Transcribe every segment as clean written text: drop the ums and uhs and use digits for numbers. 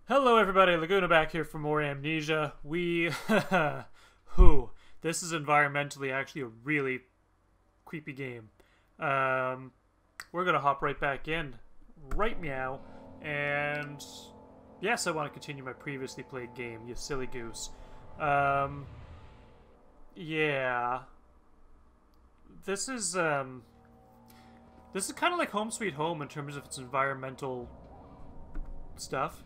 Hello everybody, Laguna back here for more Amnesia. This is environmentally actually a really creepy game. We're gonna hop right back in, right meow, and yes, I want to continue my previously played game, you silly goose. Yeah. This is, this is kind of like Home Sweet Home in terms of its environmental stuff.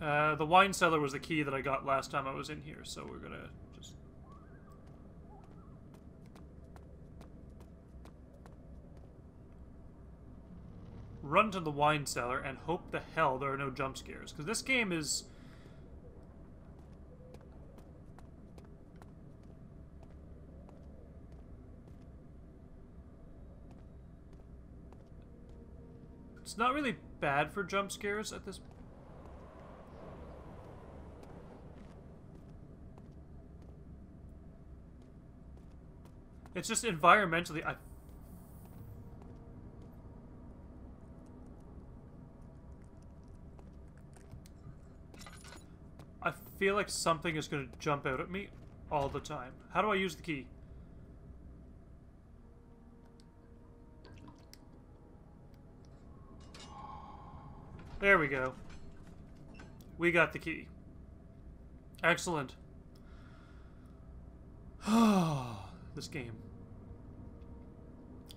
The Wine Cellar was the key that I got last time I was in here, so we're gonna just... run to the Wine Cellar and hope the hell there are no jump scares, because this game is... it's not really bad for jump scares at this point. It's just environmentally, I feel like something is going to jump out at me all the time. How do I use the key? There we go. We got the key. Excellent. This game.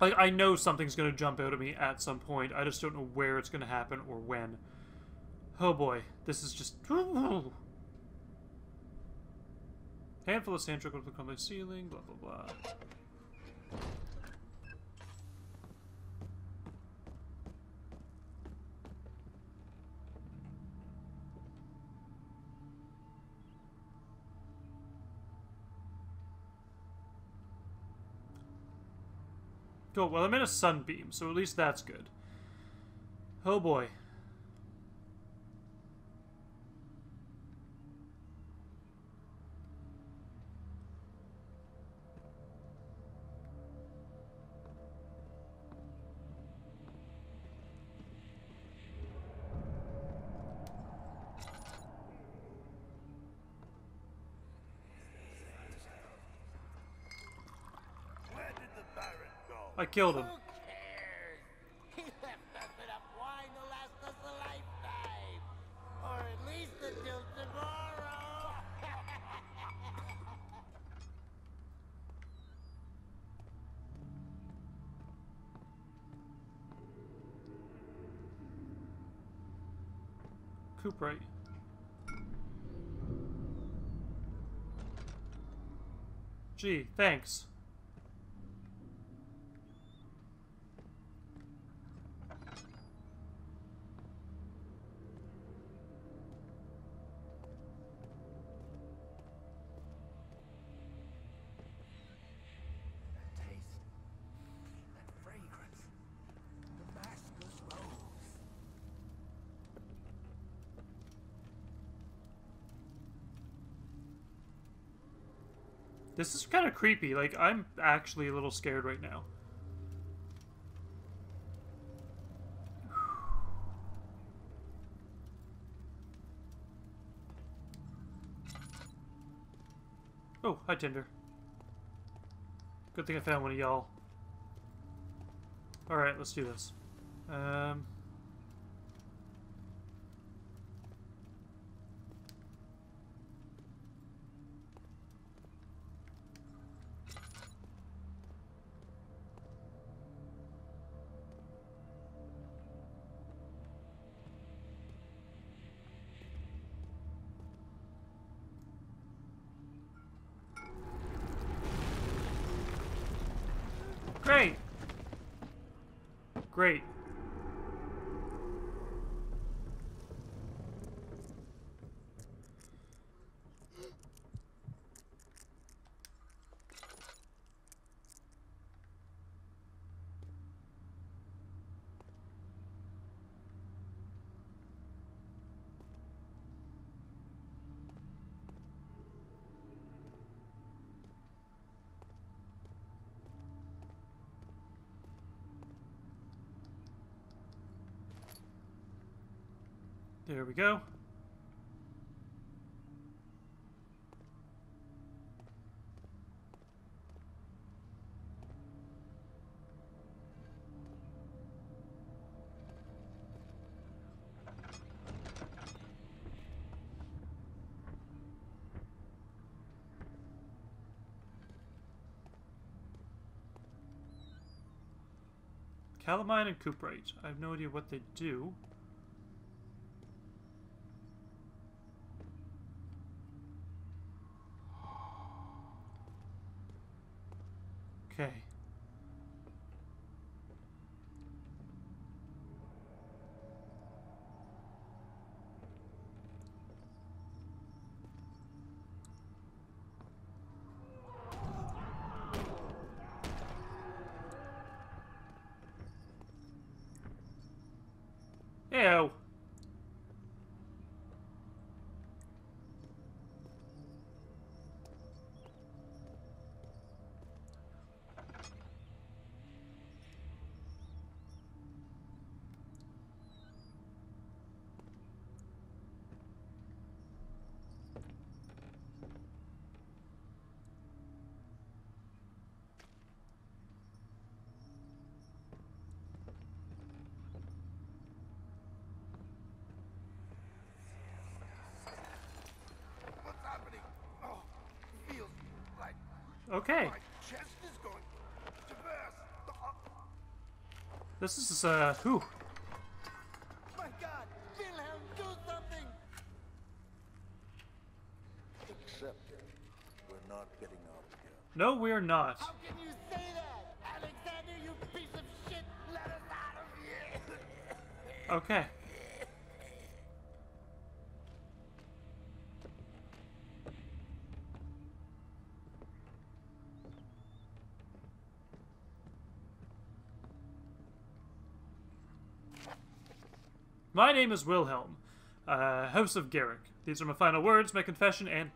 Like, I know something's going to jump out at me at some point. I just don't know where it's going to happen or when. Oh boy. This is just... handful of sand trickled from the ceiling, blah blah blah. Cool, well I'm in a sunbeam, so at least that's good. Oh boy. I killed him. Who cares? He left us enough wine to last us a lifetime. Or at least until tomorrow. Coop right. Gee, thanks. This is kind of creepy. Like, I'm actually a little scared right now. Oh, hi Tinder. Good thing I found one of y'all. Alright, let's do this. Great! Great. There we go. Calamine and cuprite. I have no idea what they do. Okay. Ew. What's happening? Oh, feels like Okay. my chest is going to burst. This is, whew. My God, Wilhelm, do something! Accept it. We're not getting out of here. No, we are not. How can you say that? Alexander, you piece of shit! Let us out of here! Okay. My name is Wilhelm, House of Garrick. These are my final words, my confession and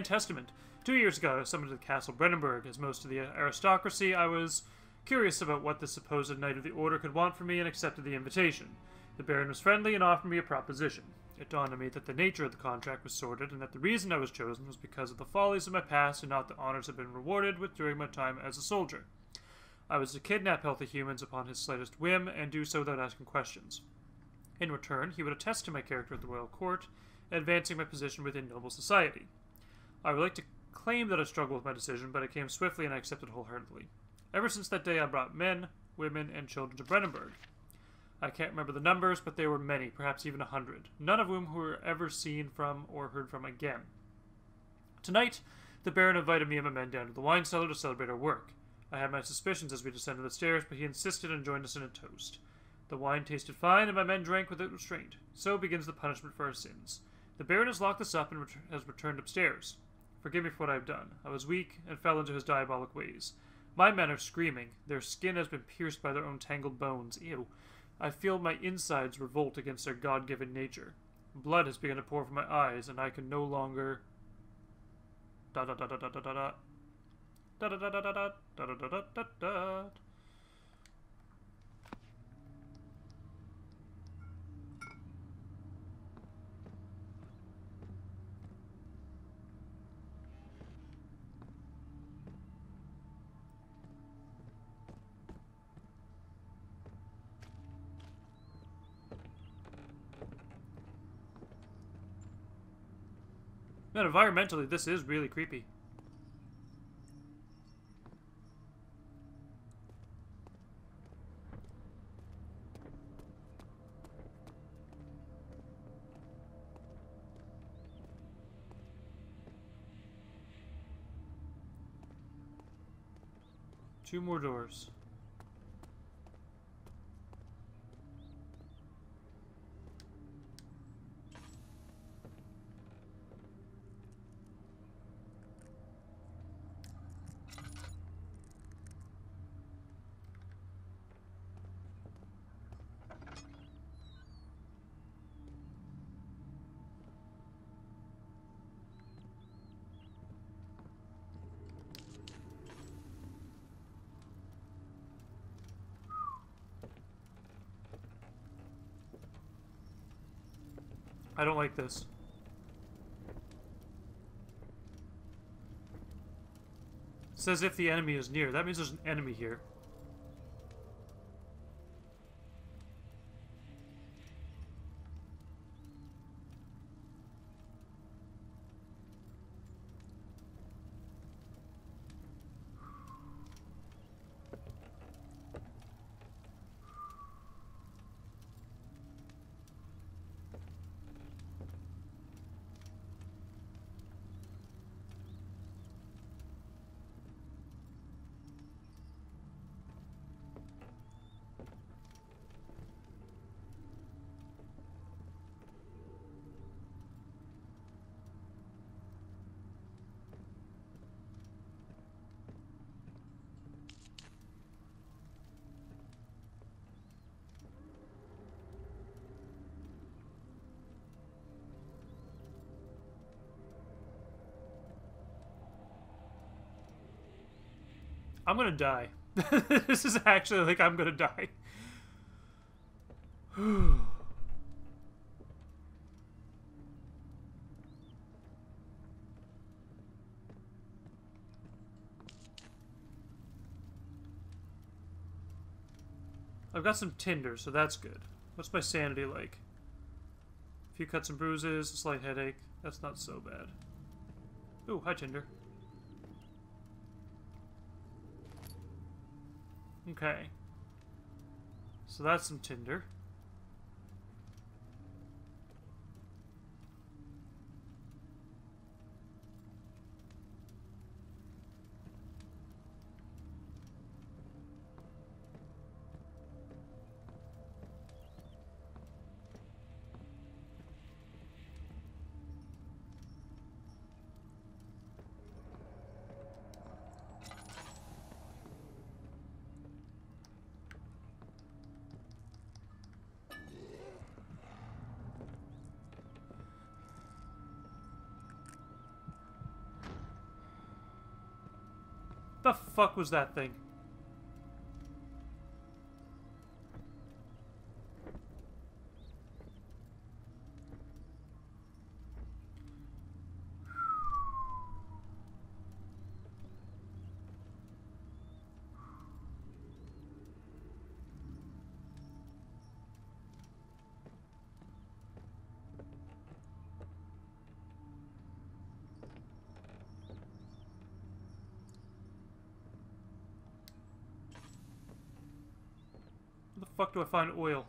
testament. 2 years ago, I was summoned to the Castle Brennenburg. As most of the aristocracy, I was curious about what the supposed Knight of the Order could want from me and accepted the invitation. The Baron was friendly and offered me a proposition. It dawned on me that the nature of the contract was sordid and that the reason I was chosen was because of the follies of my past and not the honors I've been rewarded with during my time as a soldier. I was to kidnap healthy humans upon his slightest whim and do so without asking questions. In return, he would attest to my character at the royal court, advancing my position within noble society. I would like to claim that I struggled with my decision, but it came swiftly and I accepted wholeheartedly. Ever since that day, I brought men, women, and children to Brennenburg. I can't remember the numbers, but they were many, perhaps even 100, none of whom were ever seen from or heard from again. Tonight, the Baron invited me and my men down to the wine cellar to celebrate our work. I had my suspicions as we descended the stairs, but he insisted and joined us in a toast. The wine tasted fine, and my men drank without restraint. So begins the punishment for our sins. The Baron has locked us up and has returned upstairs. Forgive me for what I have done. I was weak and fell into his diabolic ways. My men are screaming. Their skin has been pierced by their own tangled bones. Ew. I feel my insides revolt against their God-given nature. Blood has begun to pour from my eyes, and I can no longer... Da da da da da da da da. Da da da da da da da da da da da. Man, environmentally, this is really creepy. Two more doors. I don't like this. It says if the enemy is near. That means there's an enemy here. I'm gonna die. This is actually like I'm gonna die. I've got some tinder, so that's good. What's my sanity like? A few cuts and bruises, a slight headache. That's not so bad. Ooh, hi tinder. Okay. So that's some tinder. The fuck was that thing? Where the fuck do I find oil?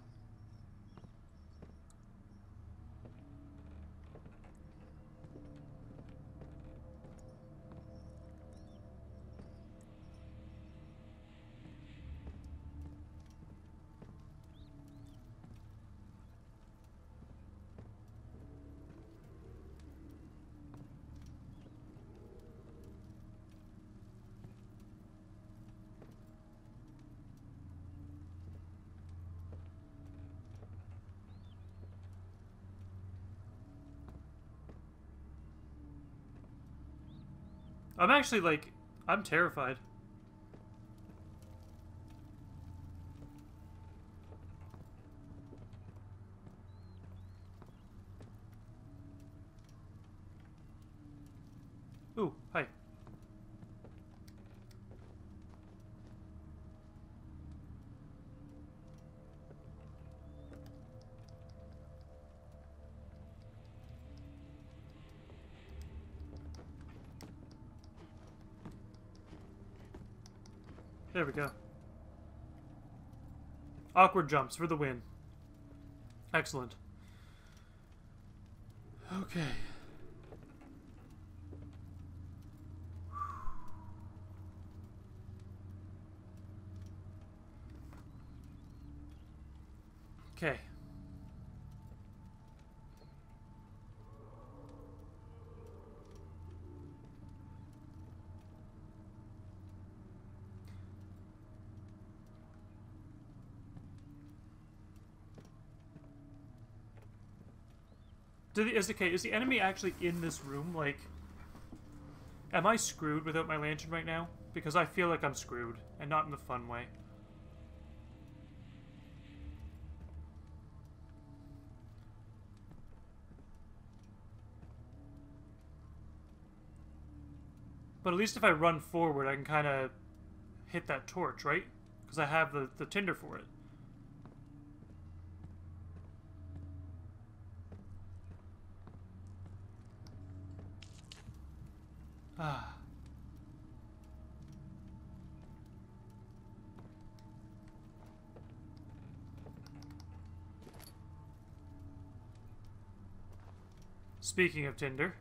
I'm actually, like, I'm terrified. Ooh, hi. There we go. Awkward jumps for the win. Excellent. Okay. Okay. Is the enemy actually in this room? Like, am I screwed without my lantern right now? Because I feel like I'm screwed, and not in the fun way. But at least if I run forward, I can kind of hit that torch, right? Because I have the tinder for it. Ah. Speaking of tinder.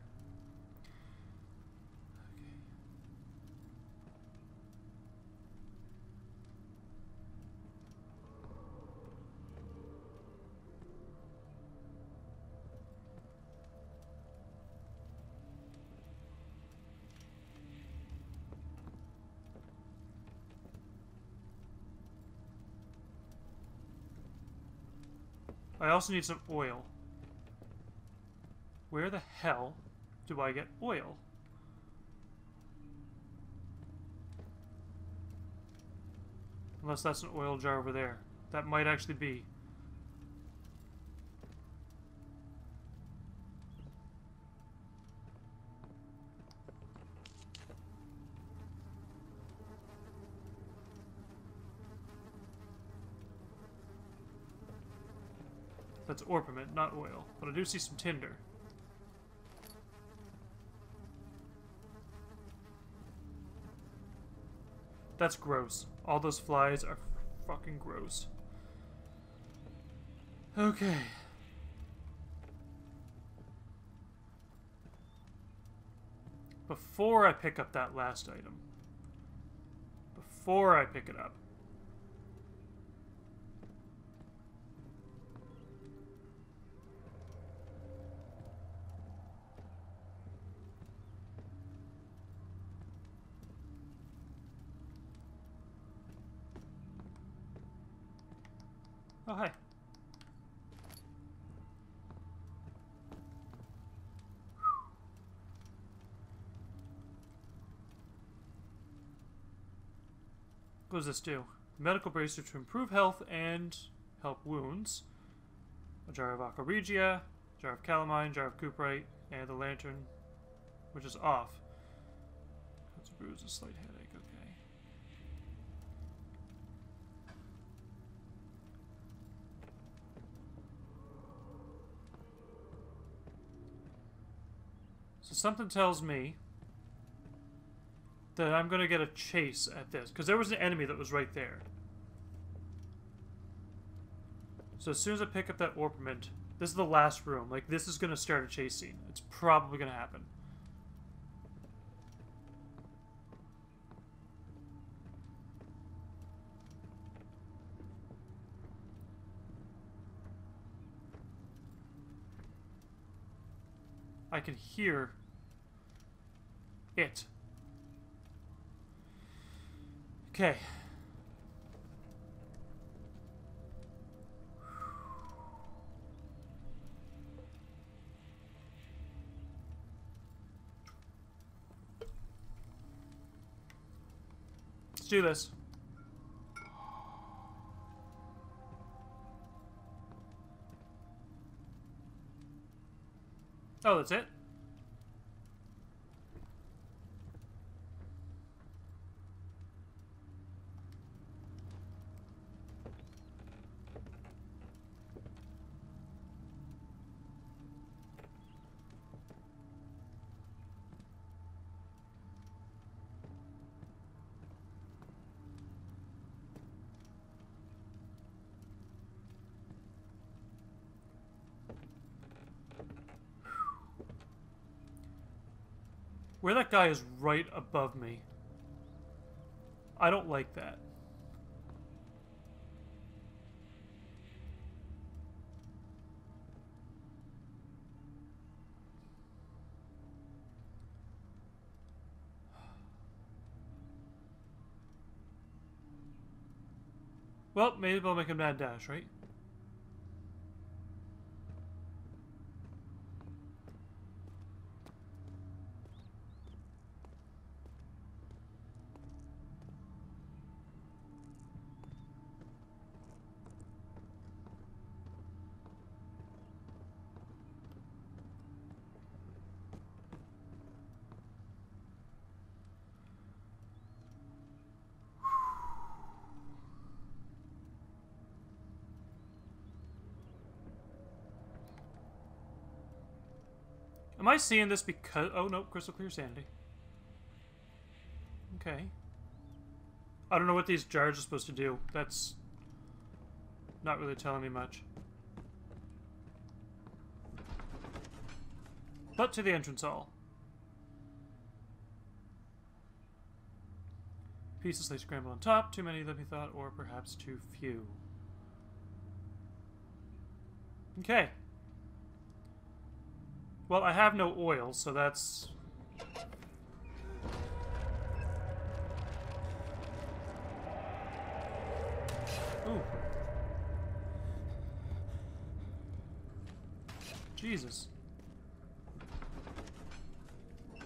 I also need some oil. Where the hell do I get oil? Unless that's an oil jar over there. That might actually be. That's orpiment, not oil. But I do see some tinder. That's gross. All those flies are fucking gross. Okay. Before I pick up that last item. Before I pick it up. Oh, hi. What does this do? Medical bracelet to improve health and help wounds. A jar of aqua regia, jar of calamine, jar of cuprite, and the lantern, which is off. That's a bruise, a slight headache, okay. So something tells me that I'm going to get a chase at this. Because there was an enemy that was right there. So as soon as I pick up that orpiment, this is the last room. Like, this is going to start a chase scene. It's probably going to happen. I can hear it. Okay. Let's do this. Oh, that's it? Where that guy is right above me. I don't like that. Well, maybe I'll make a mad dash, right? Am I seeing this because... Oh, no. Crystal clear sanity. Okay. I don't know what these jars are supposed to do. That's not really telling me much. But to the entrance hall. Pieces they scramble on top. Too many than we thought, or perhaps too few. Okay. Well, I have no oil, so that's... Ooh. Jesus. It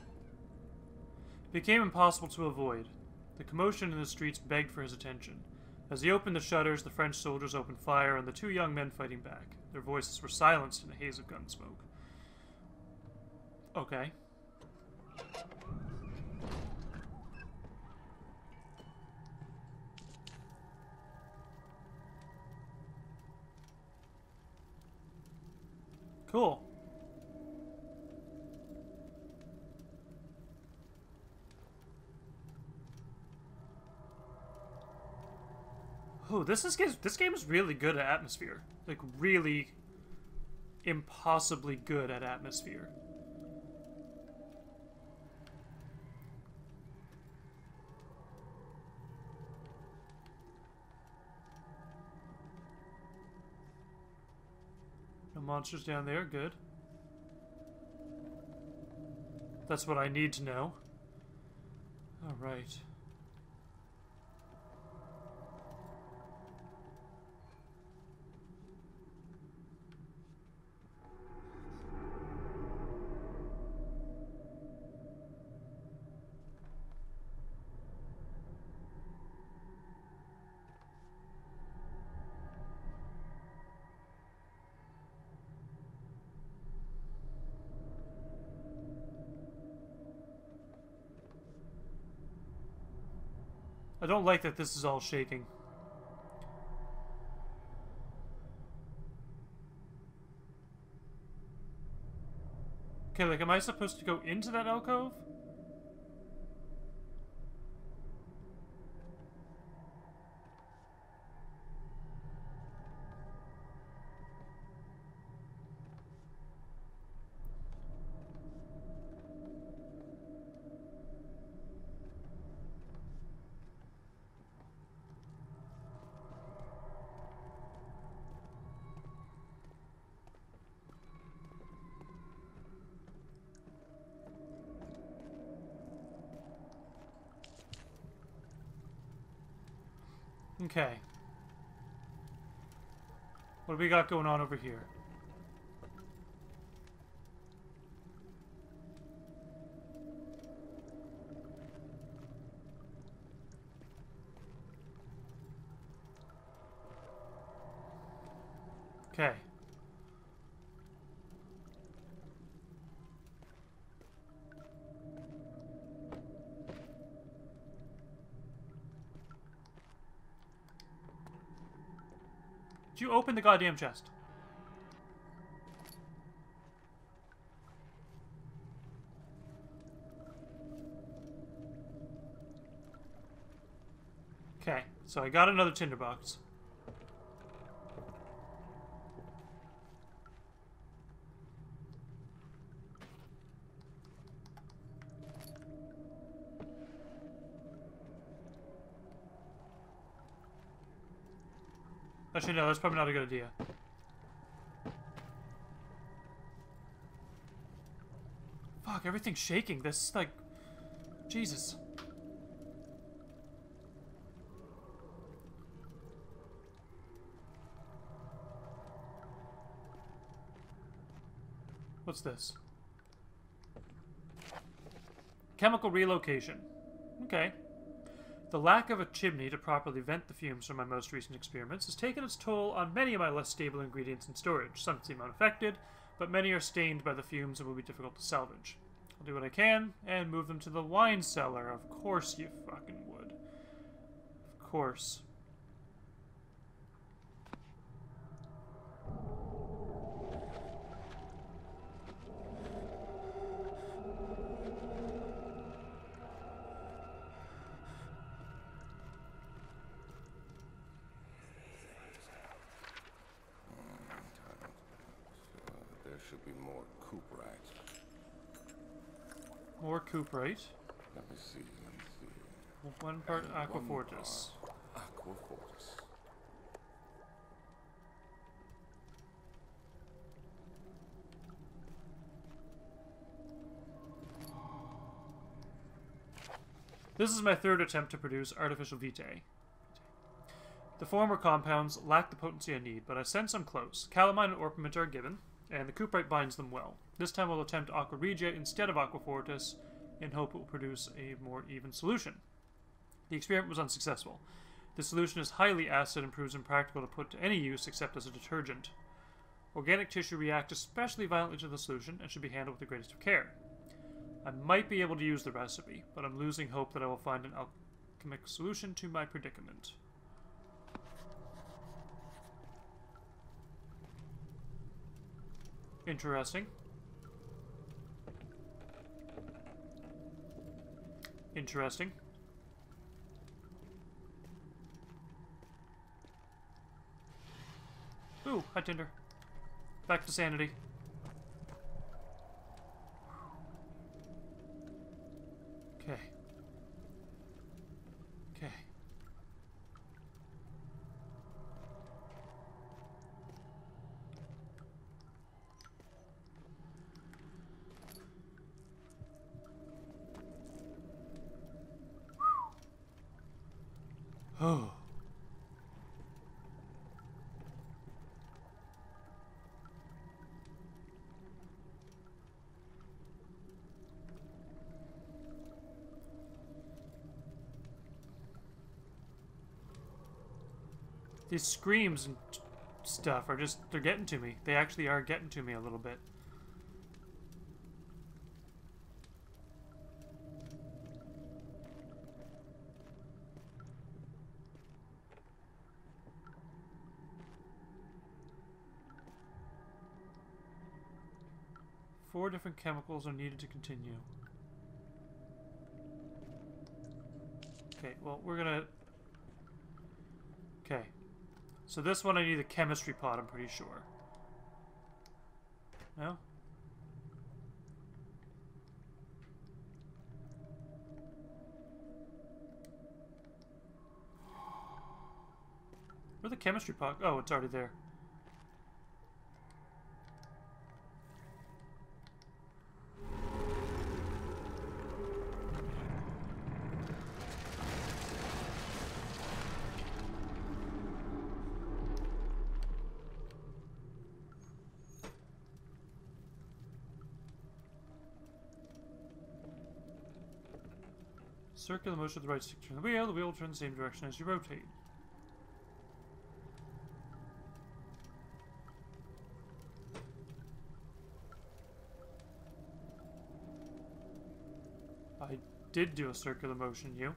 became impossible to avoid. The commotion in the streets begged for his attention. As he opened the shutters, the French soldiers opened fire on the two young men fighting back. Their voices were silenced in a haze of gun smoke. Okay. Cool. Oh, this game is really good at atmosphere. Like, really impossibly good at atmosphere. No monsters down there, good. That's what I need to know. Alright. I don't like that this is all shaking. Okay, like, am I supposed to go into that alcove? Okay. What do we got going on over here? Okay. Did you open the goddamn chest? Okay, so I got another tinderbox. Actually, no, that's probably not a good idea. Fuck, everything's shaking. This is like... Jesus. What's this? Chemical relocation. Okay. The lack of a chimney to properly vent the fumes from my most recent experiments has taken its toll on many of my less stable ingredients in storage. Some seem unaffected, but many are stained by the fumes and will be difficult to salvage. I'll do what I can and move them to the wine cellar. Of course you fucking would. Of course. should be more cooperite. More Cooperite. Let me see, let me see. One part And Aqua one Fortis. part Aqua Fortis. This is my third attempt to produce artificial vitae. The former compounds lack the potency I need, but I sense I'm close. Calamine and orpiment are given, and the Cooperite binds them well. This time I'll attempt Aqua Regia instead of Aqua Fortis, in hope it will produce a more even solution. The experiment was unsuccessful. The solution is highly acid and proves impractical to put to any use except as a detergent. Organic tissue react especially violently to the solution and should be handled with the greatest of care. I might be able to use the recipe, but I'm losing hope that I will find an alchemic solution to my predicament. Interesting. Interesting. Ooh, hi Tinder. Back to sanity. Okay. Okay. Oh. These screams and stuff are just, they're getting to me. They actually are getting to me a little bit. Four different chemicals are needed to continue. Okay, well, we're gonna... Okay. So this one I need a chemistry pot, I'm pretty sure. No? Where's the chemistry pot? Oh, it's already there. Circular motion with the right stick turn the wheel will turn the same direction as you rotate. I did do a circular motion, you.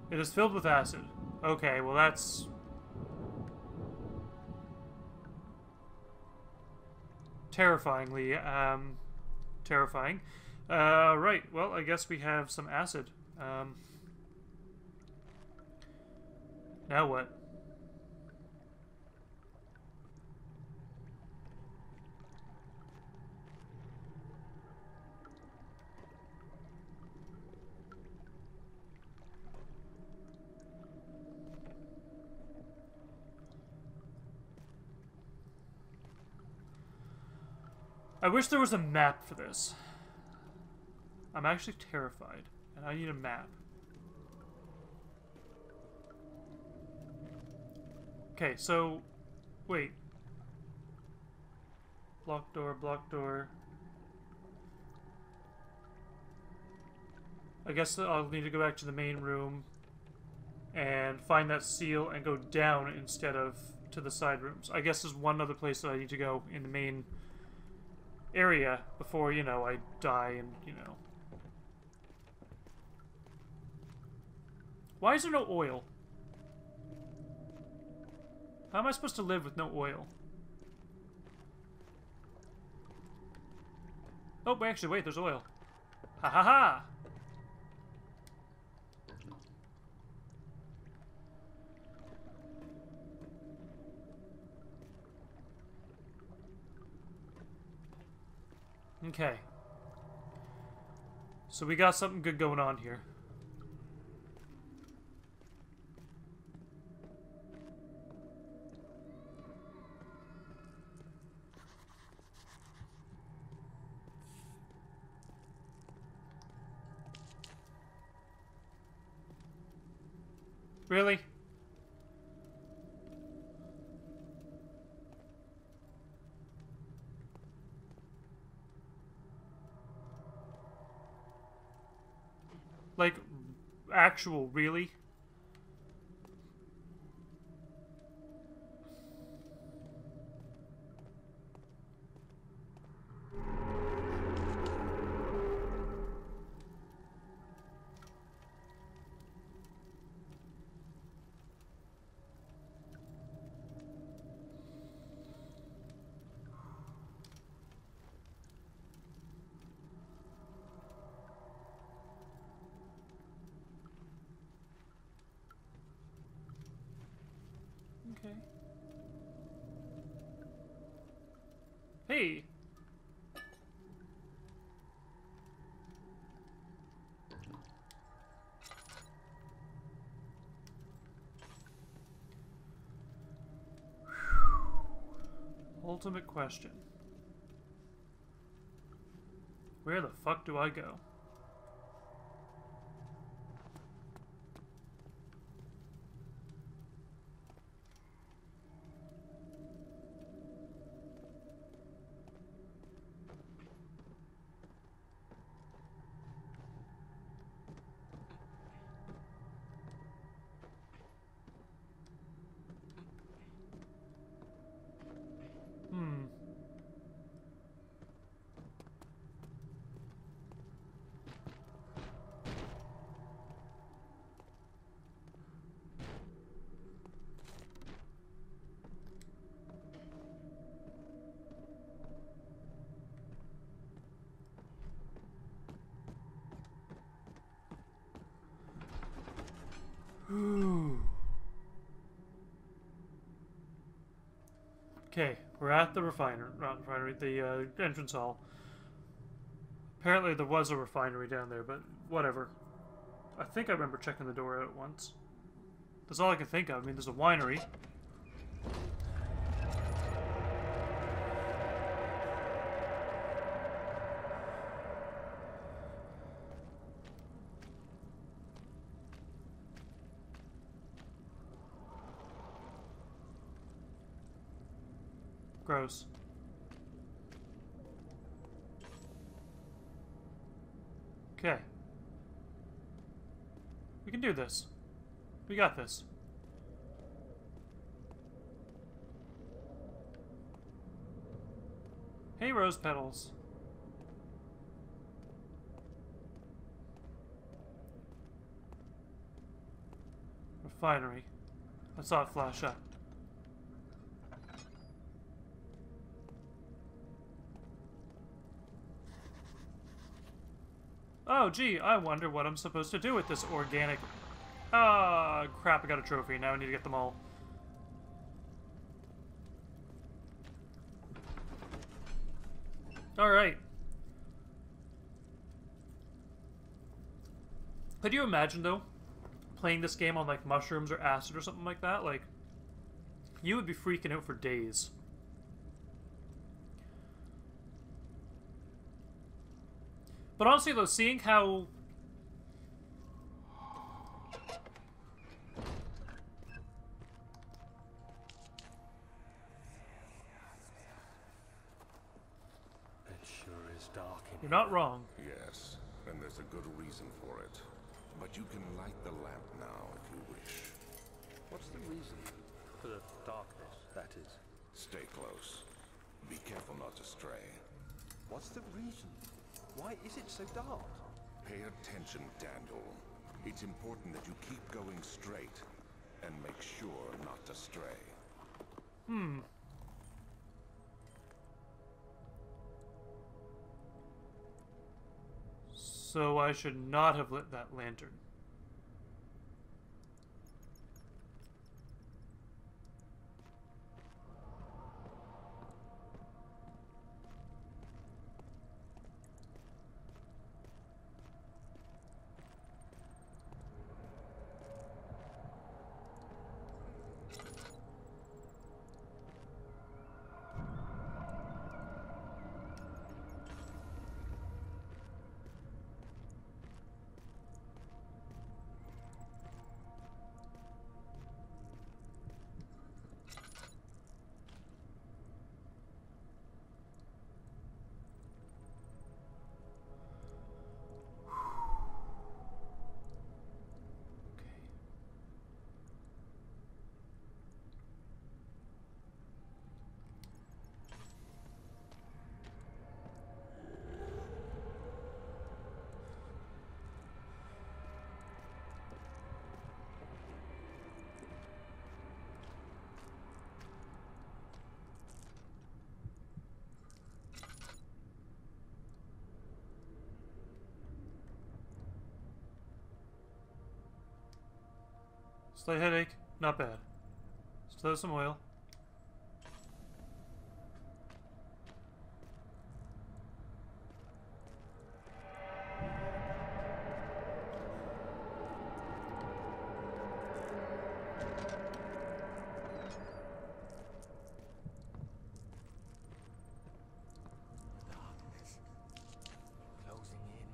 It is filled with acid. Okay, well that's... terrifyingly, terrifying. Right, well, I guess we have some acid. Now what? I wish there was a map for this. I'm actually terrified, and I need a map. Okay, so... wait. Block door, block door. I guess I'll need to go back to the main room and find that seal and go down instead of to the side rooms. I guess there's one other place that I need to go in the main area before, you know, I die and, you know. Why is there no oil? How am I supposed to live with no oil? Oh, actually, wait, there's oil. Ha ha ha! Okay. So we got something good going on here. Really? Like, actual, really? Okay. Hey! Ultimate question. Where the fuck do I go? Okay, we're at the refinery, the entrance hall. Apparently there was a refinery down there, but whatever. I think I remember checking the door out once. That's all I can think of. I mean, there's a winery. Gross. Okay. We can do this. We got this. Hey, rose petals. Refinery. I saw it flash up. Oh, gee, I wonder what I'm supposed to do with this organic... Ah, crap, I got a trophy. Now I need to get them all. Alright. Could you imagine, though, playing this game on, like, mushrooms or acid or something like that? Like, you would be freaking out for days. But honestly, though, seeing how... It sure is dark in You're not wrong. Yes, and there's a good reason for it. But you can light the lamp now if you wish. What's the reason for the darkness, that is? Stay close. Be careful not to stray. What's the reason? Why is it so dark? Pay attention, Daniel. It's important that you keep going straight and make sure not to stray. So I should not have lit that lantern. Slight headache, not bad. Let's throw some oil. Darkness. Closing in.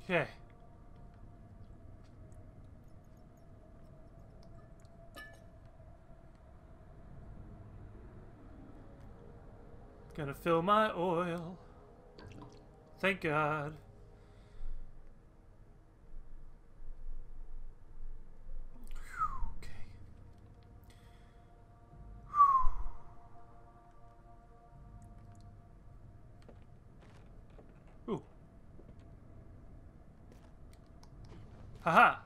Okay. Gonna fill my oil. Thank God. Okay. Ooh. Haha.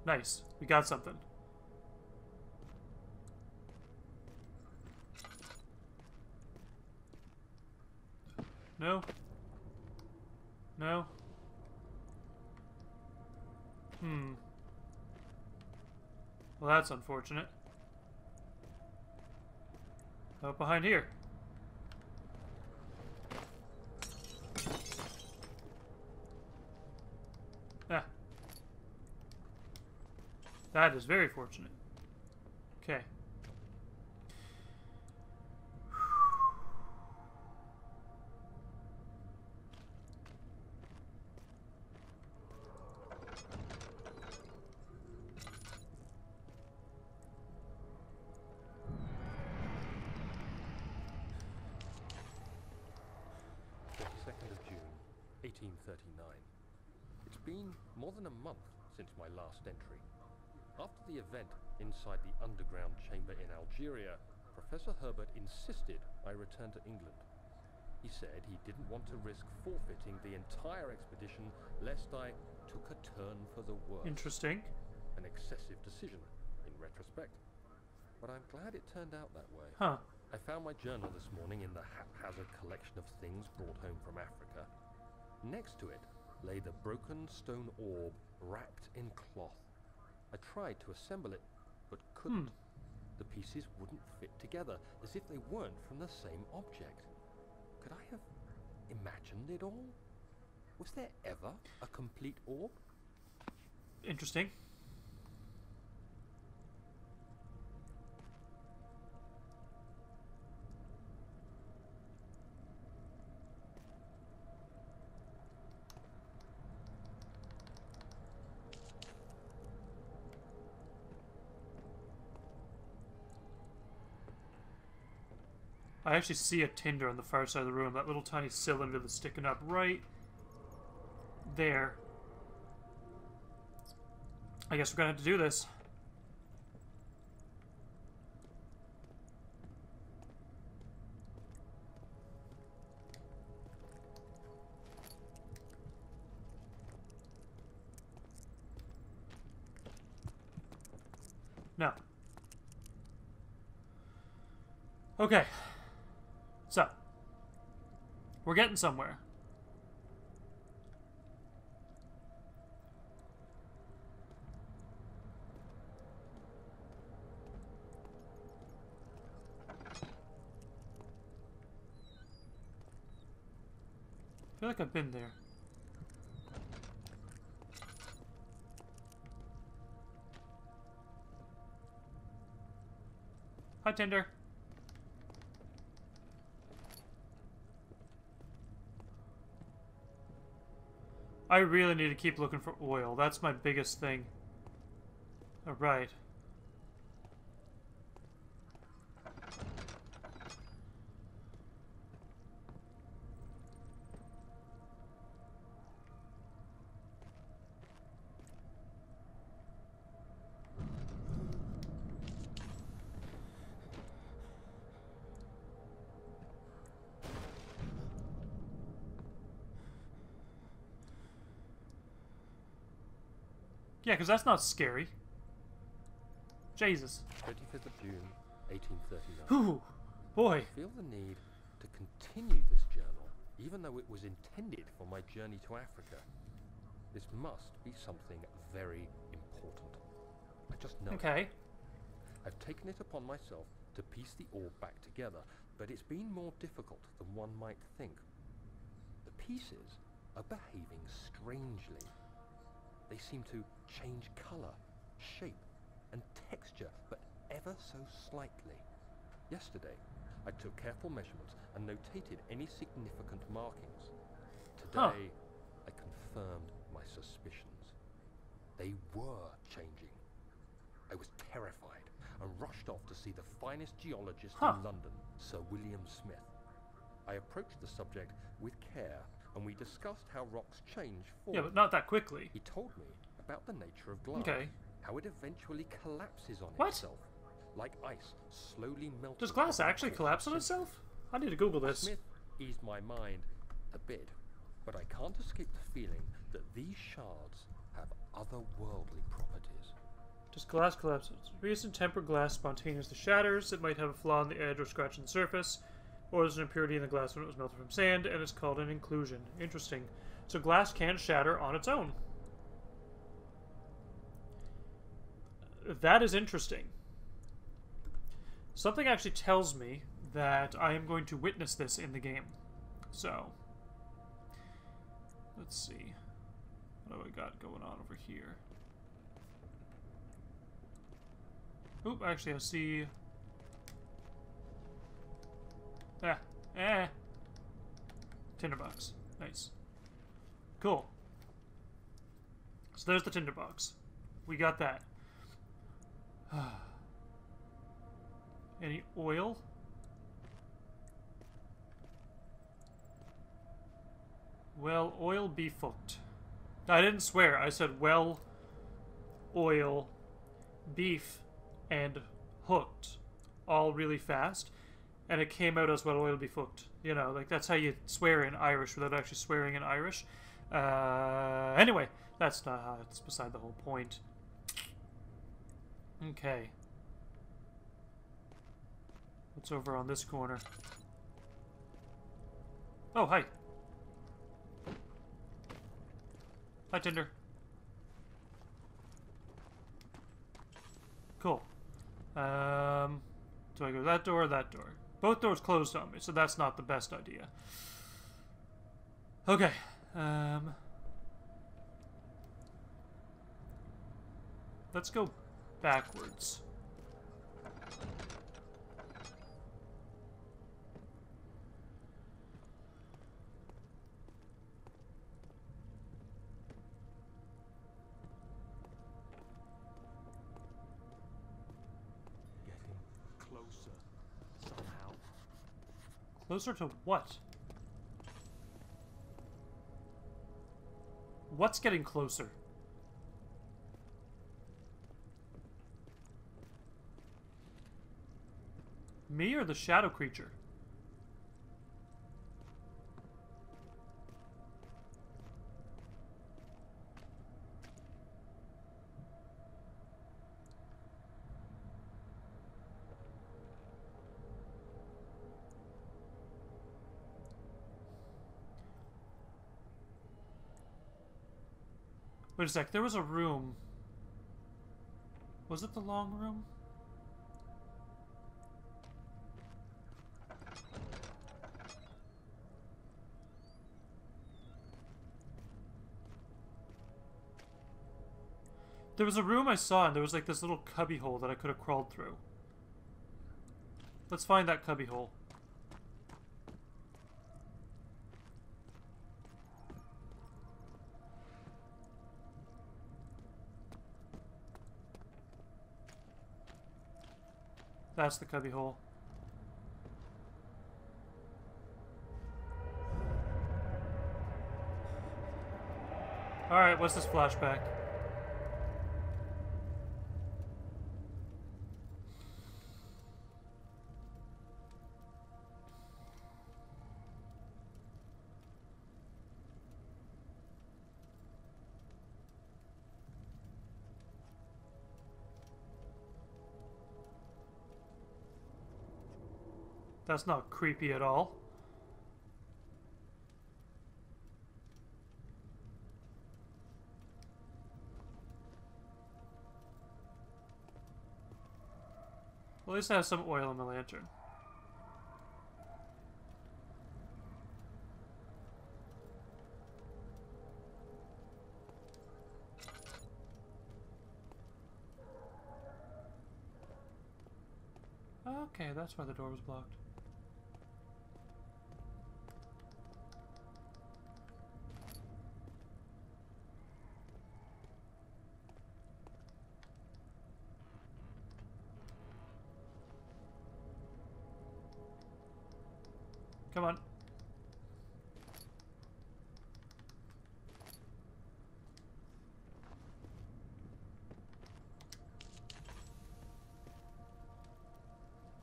Nice. We got something. No. No. Well, that's unfortunate. How about behind here? Ah. That is very fortunate. Okay. June, 1839. It's been more than a month since my last entry. After the event inside the underground chamber in Algeria, Professor Herbert insisted I return to England. He said he didn't want to risk forfeiting the entire expedition lest I took a turn for the worse. Interesting. An excessive decision, in retrospect. But I'm glad it turned out that way. Huh. I found my journal this morning in the haphazard collection of things brought home from Africa. Next to it lay the broken stone orb wrapped in cloth. I tried to assemble it, but couldn't. The pieces wouldn't fit together, as if they weren't from the same object. Could I have imagined it all? Was there ever a complete orb? Interesting. I actually see a tinder on the far side of the room. That little tiny cylinder that's sticking up right there. I guess we're gonna have to do this. No. Okay. So. We're getting somewhere. I feel like I've been there. Hi, Tinder. I really need to keep looking for oil. That's my biggest thing. Alright. Yeah, because that's not scary. Jesus. 25th of June, 1839. Whew. Boy. I feel the need to continue this journal, even though it was intended for my journey to Africa. This must be something very important. I just know. Okay. I've taken it upon myself to piece the orb back together, but it's been more difficult than one might think. The pieces are behaving strangely. They seem to change color, shape, and texture, but ever so slightly. Yesterday, I took careful measurements and notated any significant markings. Today, I confirmed my suspicions. They were changing. I was terrified and rushed off to see the finest geologist in London, Sir William Smith. I approached the subject with care, and we discussed how rocks change form. Yeah, but not that quickly. He told me about the nature of glass, Okay. how it eventually collapses on What? itself, like ice slowly melting. Does glass actually collapse on itself? I need to Google this. Smith eased my mind a bit, but I can't escape the feeling that these shards have otherworldly properties. Does glass collapse? Recent tempered glass spontaneously shatters. It might have a flaw on the edge or scratch on the surface, or there's an impurity in the glass when it was melted from sand, and it's called an inclusion. Interesting. So glass can shatter on its own. That is interesting. Something actually tells me that I am going to witness this in the game. So, let's see. What do I got going on over here? Oop, actually I see... Tinderbox. Nice. Cool. So there's the tinderbox. We got that. Any oil? Well, oil be fucked. I didn't swear. I said well, oil, beef, and hooked. All really fast. And it came out as well oil be fucked. You know, like that's how you swear in Irish without actually swearing in Irish. Anyway, that's not how it's beside the whole point. Okay. What's over on this corner? Oh, hi. Hi, Tinder. Cool. Do I go that door or that door? Both doors closed on me, so that's not the best idea. Okay. Let's go backwards. Getting closer somehow. Closer to what? What's getting closer? Me or the shadow creature? Wait a sec, there was a room. Was it the long room? There was a room I saw, and there was like this little cubby hole that I could have crawled through. Let's find that cubby hole. That's the cubby hole. Alright, what's this flashback? That's not creepy at all. Well, at least I have some oil in the lantern. Okay, that's why the door was blocked. Come on.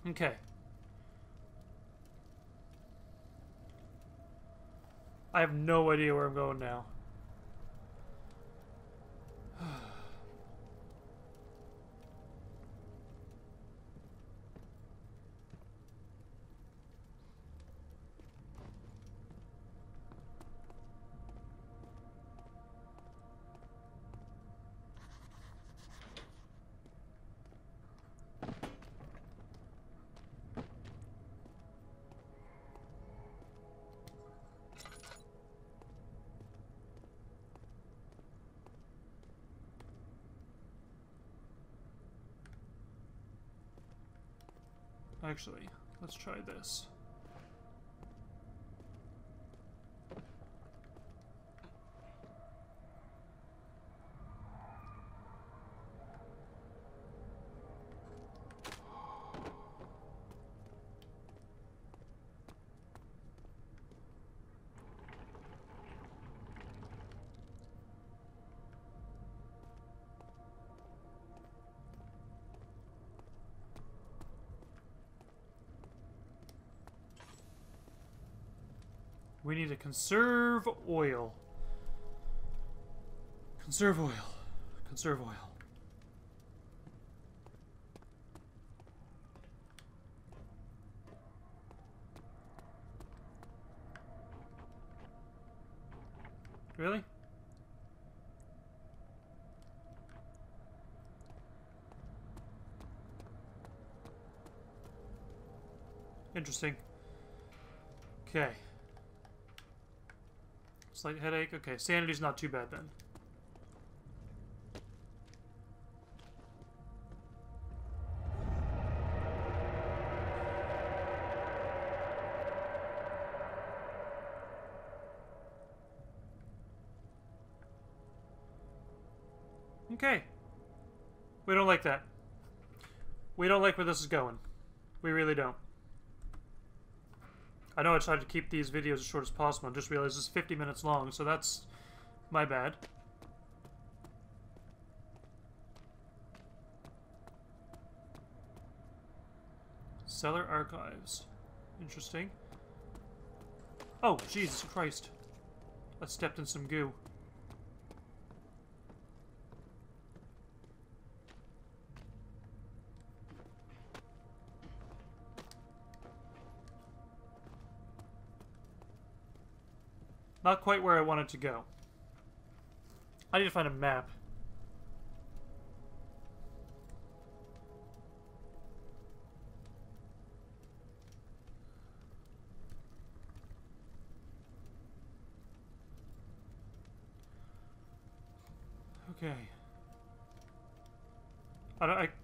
Okay. I have no idea where I'm going now. Actually, let's try this. We need to conserve oil. Conserve oil. Conserve oil. Really? Interesting. Okay. Slight headache. Okay, sanity's not too bad then. Okay. We don't like that. We don't like where this is going. We really don't. I know I tried to keep these videos as short as possible. I just realized it's 50 minutes long, so that's my bad. Cellar archives. Interesting. Oh, Jesus Christ. I stepped in some goo. Not quite where I wanted to go. I need to find a map. Okay.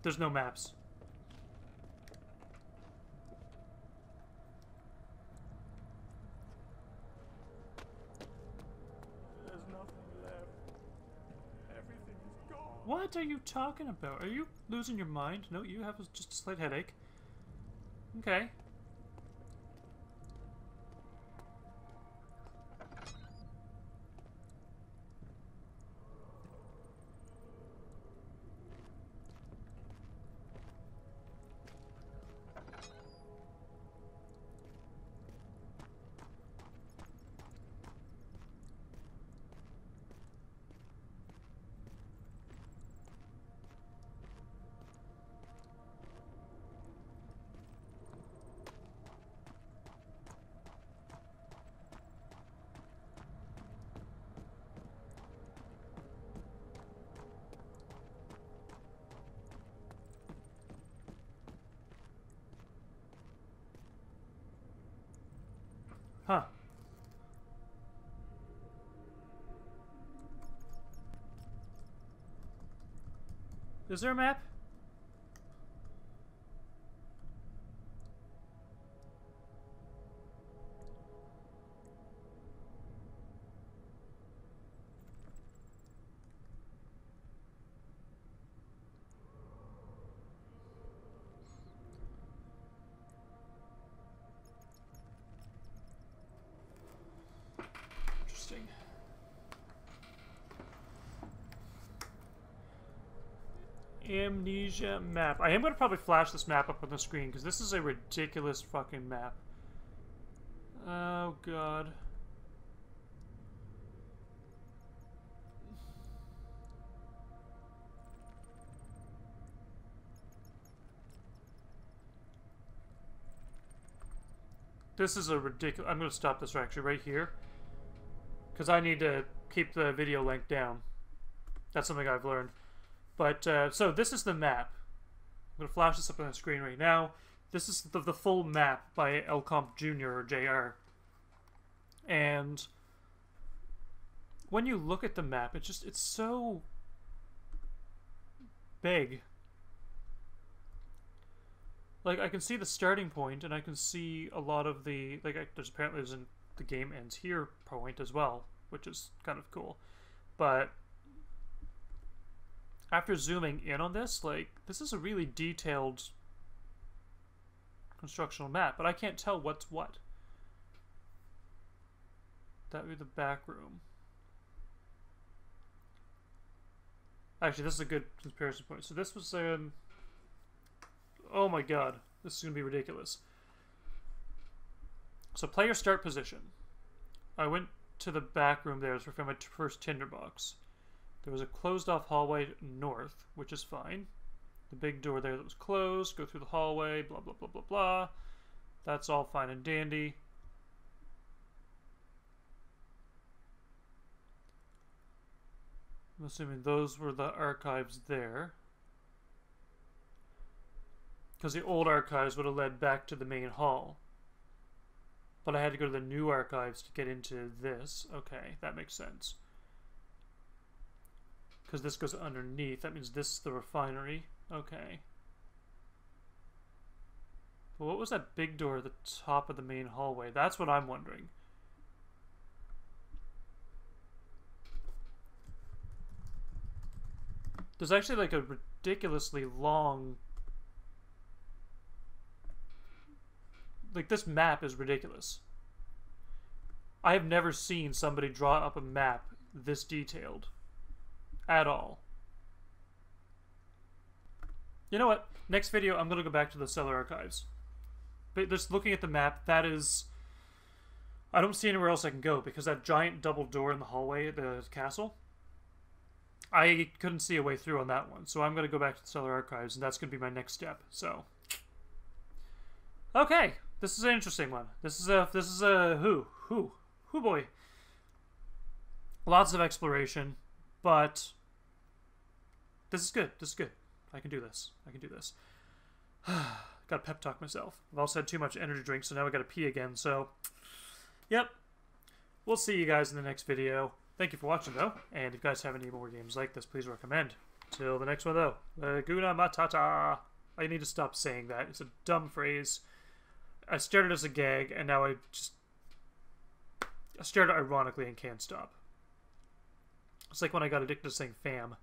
There's no maps. There's nothing left. Everything is gone. What are you talking about? Are you losing your mind? No, you have just a slight headache. Okay. Huh. Is there a map? Interesting. Amnesia map. I am going to probably flash this map up on the screen because this is a ridiculous fucking map. Oh god. This is a ridiculous... I'm going to stop this actually right here. Because I need to keep the video length down. That's something I've learned. But, so this is the map. I'm going to flash this up on the screen right now. This is the full map by Elcomp Jr. or JR. And when you look at the map, it's so big. Like, I can see the starting point, and I can see a lot of the... Like, there's apparently the game ends here point as well, which is kind of cool. But after zooming in on this, like, this is a really detailed constructional map, but I can't tell what's what. That would be the back room. Actually, this is a good comparison point. So this was... oh my god, this is going to be ridiculous. So player start position. I went to the back room there to find my first tinderbox. There was a closed off hallway north, which is fine. The big door there that was closed, go through the hallway, blah blah blah blah blah. That's all fine and dandy. I'm assuming those were the archives there. Because the old archives would have led back to the main hall. But I had to go to the new archives to get into this. Okay, that makes sense. Because this goes underneath. That means this is the refinery. Okay. But what was that big door at the top of the main hallway? That's what I'm wondering. There's actually like a ridiculously long... Like, this map is ridiculous. I have never seen somebody draw up a map this detailed. At all. You know what? Next video, I'm going to go back to the cellar archives. But just looking at the map, that is... I don't see anywhere else I can go, because that giant double door in the hallway at the castle, I couldn't see a way through on that one. So I'm going to go back to the cellar archives, and that's going to be my next step. So... Okay, this is an interesting one. This is a who boy. Lots of exploration, but this is good. This is good. I can do this. I can do this. Gotta pep talk myself. I've also had too much energy drink, so now I gotta pee again. So, yep. We'll see you guys in the next video. Thank you for watching, though. And if you guys have any more games like this, please recommend. Till the next one, though. Laguna Matata. I need to stop saying that. It's a dumb phrase. I started as a gag, and now I started ironically and can't stop. It's like when I got addicted to saying fam.